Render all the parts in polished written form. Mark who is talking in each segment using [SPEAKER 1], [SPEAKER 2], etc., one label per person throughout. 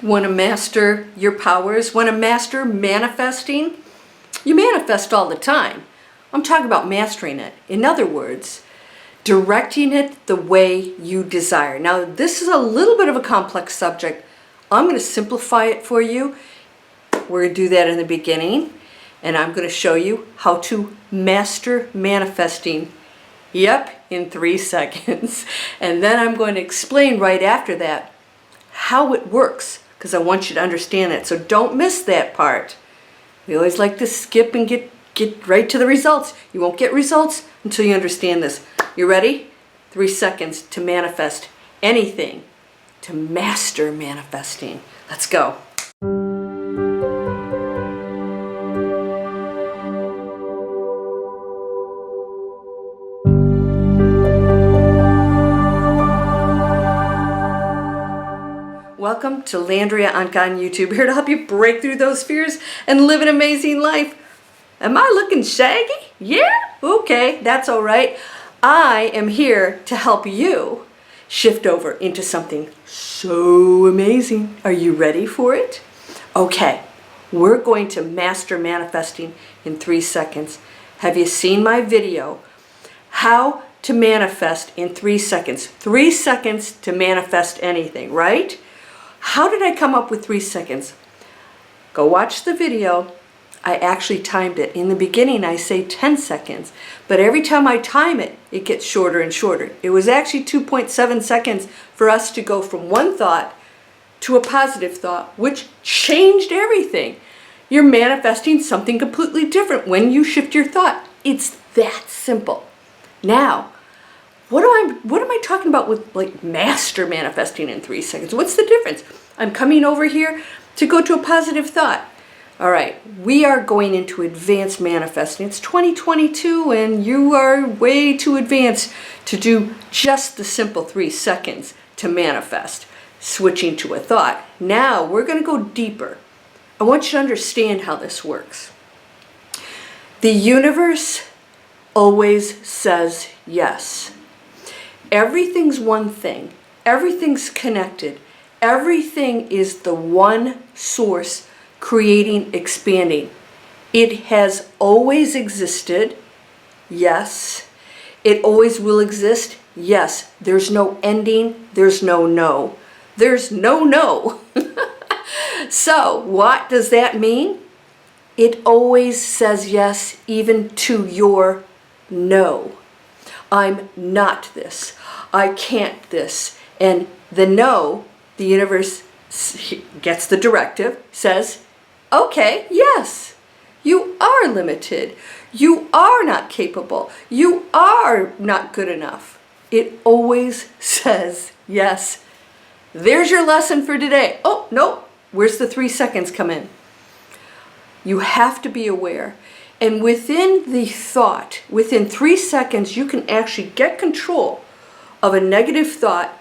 [SPEAKER 1] Want to master your powers? Want to master manifesting? You manifest all the time. I'm talking about mastering it. In other words, directing it the way you desire. Now, this is a little bit of a complex subject. I'm going to simplify it for you. We're going to do that in the beginning, and I'm going to show you how to master manifesting. Yep, in 3 seconds. And then I'm going to explain right after that how it works, because I want you to understand it. So don't miss that part. We always like to skip and get right to the results. You won't get results until you understand this. You ready? 3 seconds to manifest anything, to master manifesting. Let's go. Welcome to Landria Onkka on YouTube, here to help you break through those fears and live an amazing life. Am I looking shaggy? Yeah? Okay, that's all right. I am here to help you shift over into something so amazing. Are you ready for it? Okay, we're going to master manifesting in 3 seconds. Have you seen my video? How to manifest in 3 seconds. 3 seconds to manifest anything, right? How did I come up with 3 seconds? Go watch the video. I actually timed it. In the beginning, I say 10 seconds, but every time I time it, it gets shorter and shorter. It was actually 2.7 seconds for us to go from one thought to a positive thought, which changed everything. You're manifesting something completely different when you shift your thought. It's that simple. Now, what am I talking about with like master manifesting in 3 seconds? What's the difference? I'm coming over here to go to a positive thought. All right, we are going into advanced manifesting. It's 2022 and you are way too advanced to do just the simple 3 seconds to manifest, switching to a thought. Now we're going to go deeper. I want you to understand how this works. The universe always says yes. Everything's one thing. Everything's connected. Everything is the one source creating, expanding. It has always existed. Yes. It always will exist. Yes. There's no ending. There's no no. There's no no. So what does that mean? It always says yes, even to your no. I'm not this. I can't this. And the no, the universe gets the directive, says, okay, yes, you are limited. You are not capable. You are not good enough. It always says yes. There's your lesson for today. Oh, no, where's the 3 seconds come in? You have to be aware. And within the thought, within 3 seconds, you can actually get control of a negative thought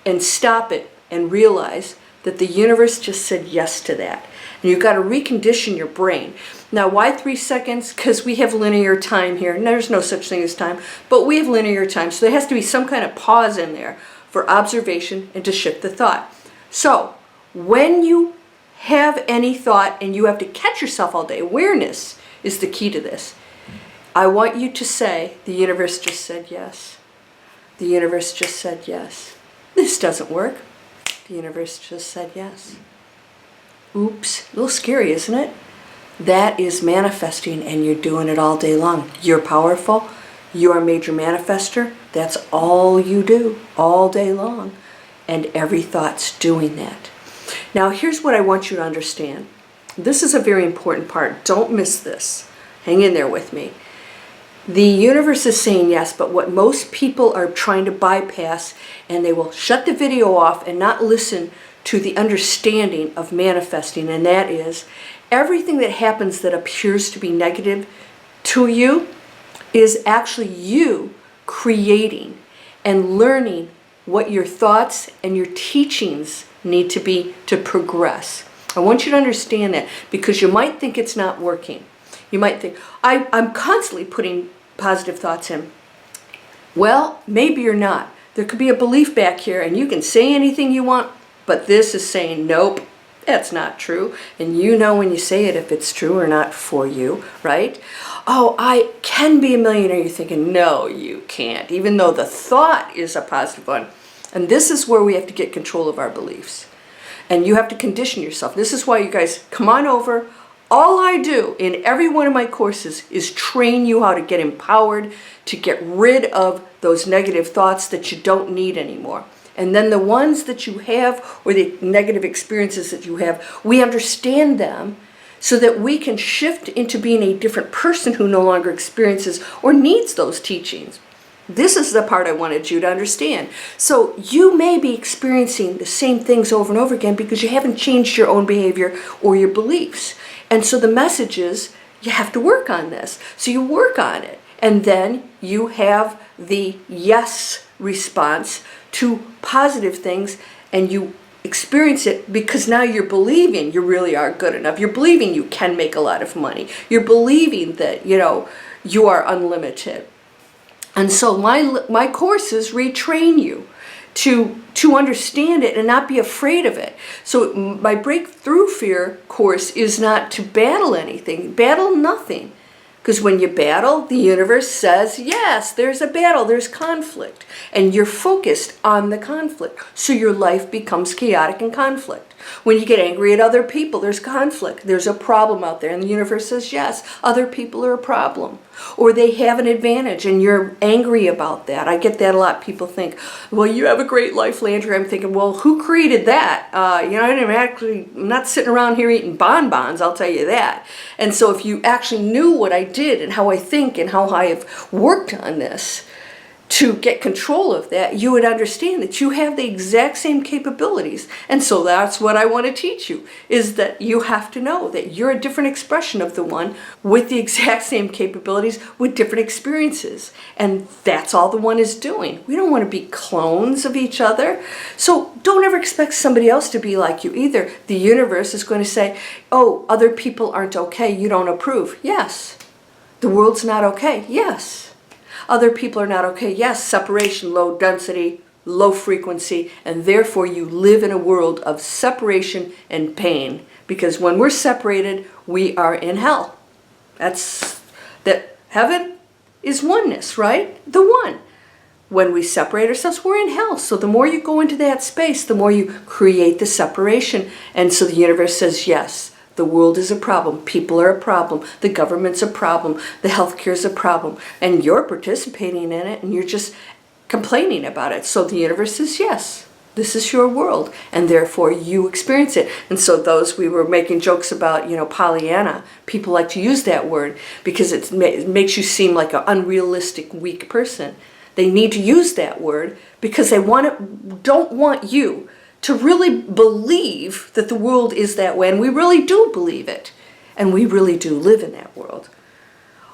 [SPEAKER 1] and stop it and realize that the universe just said yes to that. And you've got to recondition your brain. Now, why 3 seconds? Because we have linear time here. And there's no such thing as time, but we have linear time. So there has to be some kind of pause in there for observation and to shift the thought. So when you have any thought and you have to catch yourself all day, awareness is the key to this. I want you to say, the universe just said yes. The universe just said yes. This doesn't work. The universe just said yes. Oops, a little scary, isn't it? That is manifesting, and you're doing it all day long. You're powerful. You're a major manifester. That's all you do all day long. And every thought's doing that. Now, here's what I want you to understand. This is a very important part. Don't miss this. Hang in there with me. The universe is saying yes, but what most people are trying to bypass, and they will shut the video off and not listen to the understanding of manifesting, and that is everything that happens that appears to be negative to you is actually you creating and learning what your thoughts and your teachings need to be to progress. I want you to understand that, because you might think it's not working. You might think, I'm constantly putting positive thoughts in. Well, maybe you're not. There could be a belief back here, and you can say anything you want. But this is saying, nope, that's not true. And you know when you say it if it's true or not for you, right? Oh, I can be a millionaire. You're thinking, no, you can't, even though the thought is a positive one. And this is where we have to get control of our beliefs. And you have to condition yourself. This is why you guys come on over. All I do in every one of my courses is train you how to get empowered, to get rid of those negative thoughts that you don't need anymore. And then the ones that you have, or the negative experiences that you have, we understand them so that we can shift into being a different person who no longer experiences or needs those teachings. This is the part I wanted you to understand. So you may be experiencing the same things over and over again because you haven't changed your own behavior or your beliefs. And so the message is, you have to work on this. So you work on it. And then you have the yes response to positive things, and you experience it because now you're believing you really are good enough. You're believing you can make a lot of money. You're believing that, you are unlimited. And so my courses retrain you to understand it and not be afraid of it. So my Breakthrough Fear course is not to battle anything, battle nothing. Because when you battle, the universe says, yes, there's a battle, there's conflict. And you're focused on the conflict. So your life becomes chaotic and conflict. When you get angry at other people, there's conflict. There's a problem out there. And the universe says, yes, other people are a problem. Or they have an advantage and you're angry about that. I get that a lot. People think, well, you have a great life, Landria. I'm thinking, well, who created that? I'm not sitting around here eating bonbons, I'll tell you that. And so if you actually knew what I did and how I think and how I have worked on this to get control of that, you would understand that you have the exact same capabilities. And so that's what I want to teach you, is that you have to know that you're a different expression of the one with the exact same capabilities with different experiences. And that's all the one is doing. We don't want to be clones of each other. So don't ever expect somebody else to be like you either. The universe is going to say, oh, other people aren't okay, you don't approve. Yes. The world's not okay. Yes. Other people are not okay. Yes, separation, low density, low frequency, and therefore you live in a world of separation and pain. Because when we're separated, we are in hell. That heaven is oneness, right? The one. When we separate ourselves, we're in hell. So the more you go into that space, the more you create the separation. And so the universe says, yes. The world is a problem. People are a problem. The government's a problem. The healthcare is a problem. And you're participating in it and you're just complaining about it. So the universe says, yes, this is your world. And therefore you experience it. And so those we were making jokes about, Pollyanna. People like to use that word because it makes you seem like an unrealistic, weak person. They need to use that word because they don't want you to really believe that the world is that way. And we really do believe it. And we really do live in that world.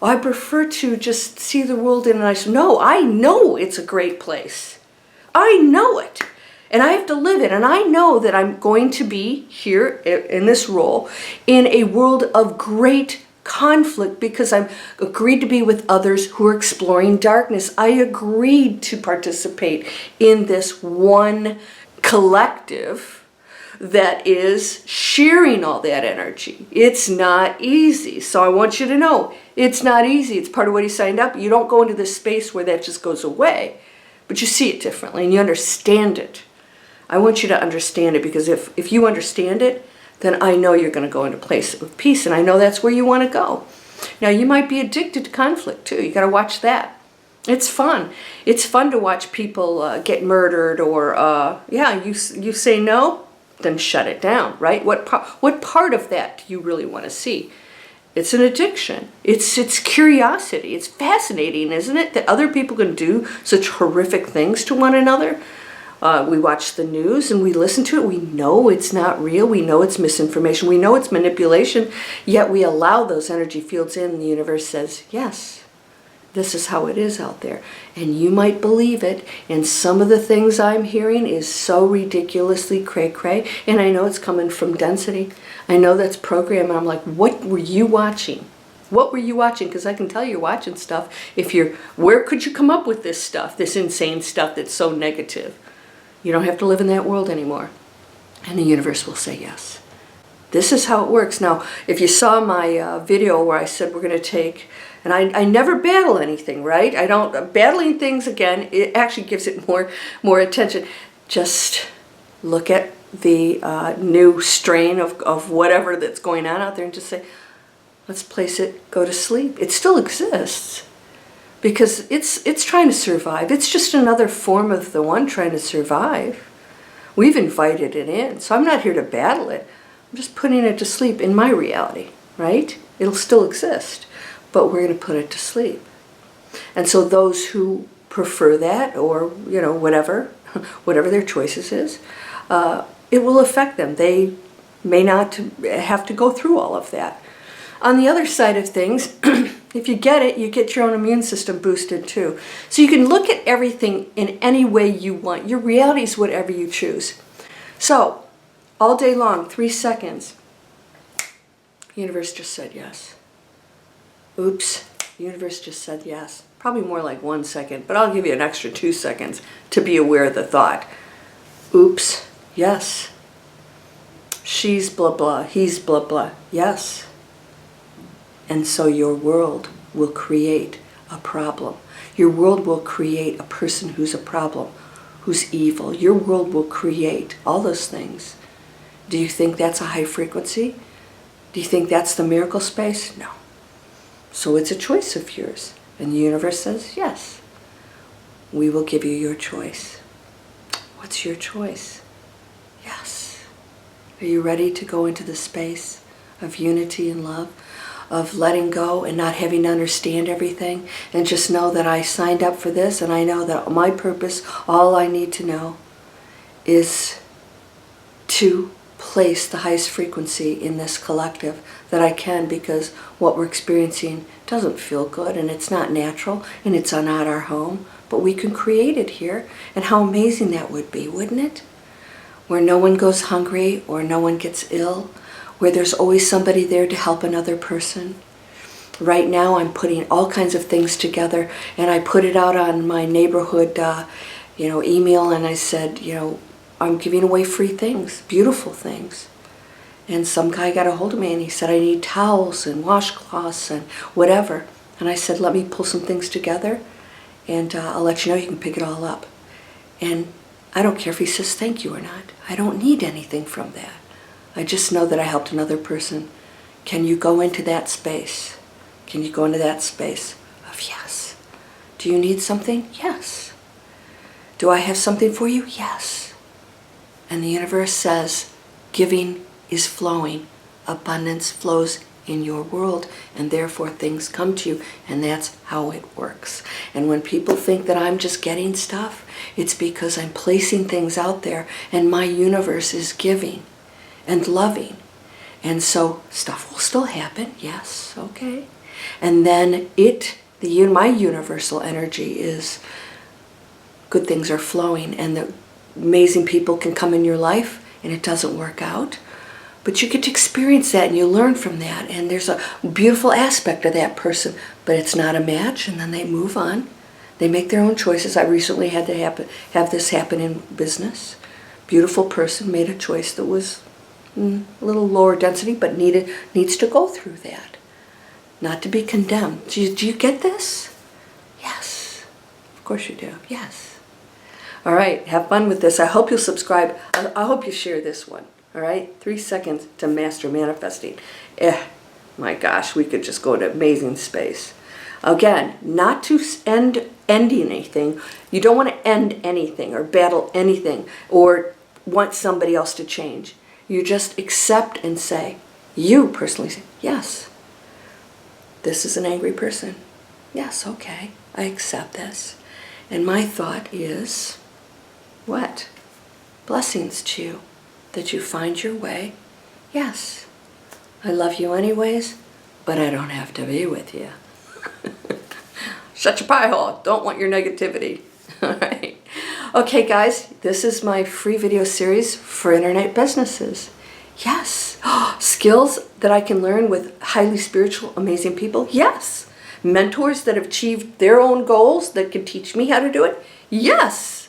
[SPEAKER 1] I prefer to just see the world in a nice... No, I know it's a great place. I know it. And I have to live it. And I know that I'm going to be here in this role in a world of great conflict because I'm agreed to be with others who are exploring darkness. I agreed to participate in this one collective that is sharing all that energy. It's not easy. So I want you to know, it's not easy. It's part of what he signed up. You don't go into this space where that just goes away, but you see it differently and you understand it. I want you to understand it because if you understand it, then I know you're going to go into a place of peace, and I know that's where you want to go. Now, you might be addicted to conflict too. You got to watch that. It's fun. It's fun to watch people get murdered or, you say no, then shut it down, right? What part of that do you really want to see? It's an addiction. It's curiosity. It's fascinating, isn't it, that other people can do such horrific things to one another? We watch the news and we listen to it. We know it's not real. We know it's misinformation. We know it's manipulation. Yet we allow those energy fields in and the universe says, yes. This is how it is out there. And you might believe it. And some of the things I'm hearing is so ridiculously cray-cray. And I know it's coming from density. I know that's programmed. And I'm like, what were you watching? What were you watching? Because I can tell you're watching stuff. Where could you come up with this stuff? This insane stuff that's so negative. You don't have to live in that world anymore. And the universe will say yes. This is how it works. Now, if you saw my video where I said we're going to take, and I never battle anything, right? I don't, battling things, again, it actually gives it more attention. Just look at the new strain of whatever that's going on out there and just say, let's place it, go to sleep. It still exists because it's trying to survive. It's just another form of the one trying to survive. We've invited it in, so I'm not here to battle it. I'm just putting it to sleep in my reality, right? It'll still exist, but we're going to put it to sleep. And so those who prefer that, or, you know, whatever their choices is, it will affect them. They may not have to go through all of that. On the other side of things, if you get it, you get your own immune system boosted too. So you can look at everything in any way you want. Your reality is whatever you choose. So, all day long, 3 seconds, the universe just said yes. Oops, the universe just said yes. Probably more like 1 second, but I'll give you an extra 2 seconds to be aware of the thought. Oops, yes. She's blah blah, he's blah blah, yes. And so your world will create a problem. Your world will create a person who's a problem, who's evil. Your world will create all those things. Do you think that's a high frequency? Do you think that's the miracle space? No. So it's a choice of yours. And the universe says, yes, we will give you your choice. What's your choice? Yes. Are you ready to go into the space of unity and love? Of letting go and not having to understand everything, and just know that I signed up for this, and I know that my purpose, all I need to know is to place the highest frequency in this collective that I can, because what we're experiencing doesn't feel good, and it's not natural, and it's not our home, but we can create it here. And how amazing that would be, wouldn't it? Where no one goes hungry or no one gets ill, where there's always somebody there to help another person. Right now I'm putting all kinds of things together, and I put it out on my neighborhood email, and I said, I'm giving away free things, beautiful things. And some guy got a hold of me and he said, I need towels and washcloths and whatever. And I said, let me pull some things together, and I'll let you know, you can pick it all up. And I don't care if he says thank you or not. I don't need anything from that. I just know that I helped another person. Can you go into that space? Can you go into that space of yes? Do you need something? Yes. Do I have something for you? Yes. And the universe says, giving is flowing. Abundance flows in your world, and therefore things come to you, and that's how it works. And when people think that I'm just getting stuff, it's because I'm placing things out there, and my universe is giving and loving. And so stuff will still happen, yes, okay. And then my universal energy is good things are flowing, and the amazing people can come in your life, and it doesn't work out. But you get to experience that, and you learn from that, and there's a beautiful aspect of that person, but it's not a match, and then they move on. They make their own choices. I recently had to have this happen in business. Beautiful person made a choice that was a little lower density, but needs to go through that. Not to be condemned. Do you get this? Yes. Of course you do. Yes. All right. Have fun with this. I hope you'll subscribe. I hope you share this one. All right. 3 seconds to master manifesting. My gosh, we could just go to amazing space. Again, not to ending anything. You don't want to end anything or battle anything or want somebody else to change. You just accept and say, you personally say, yes, this is an angry person. Yes, okay, I accept this. And my thought is, what? Blessings to you, that you find your way. Yes, I love you anyways, but I don't have to be with you. Shut your pie hole. Don't want your negativity. All right. Okay, guys, this is my free video series for internet businesses. Yes. Skills that I can learn with highly spiritual, amazing people. Yes. Mentors that have achieved their own goals that can teach me how to do it. Yes.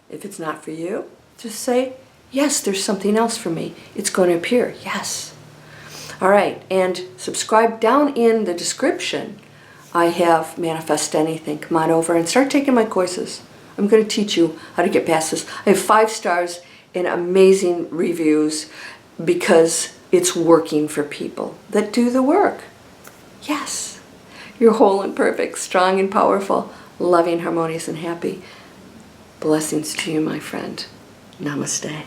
[SPEAKER 1] If it's not for you, just say, Yes, there's something else for me. It's going to appear. Yes. All right, and subscribe. Down in the description, I have Manifest Anything. Come on over and start taking my courses. I'm going to teach you how to get past this. I have 5 stars and amazing reviews because it's working for people that do the work. Yes, you're whole and perfect, strong and powerful, loving, harmonious, and happy. Blessings to you, my friend. Namaste.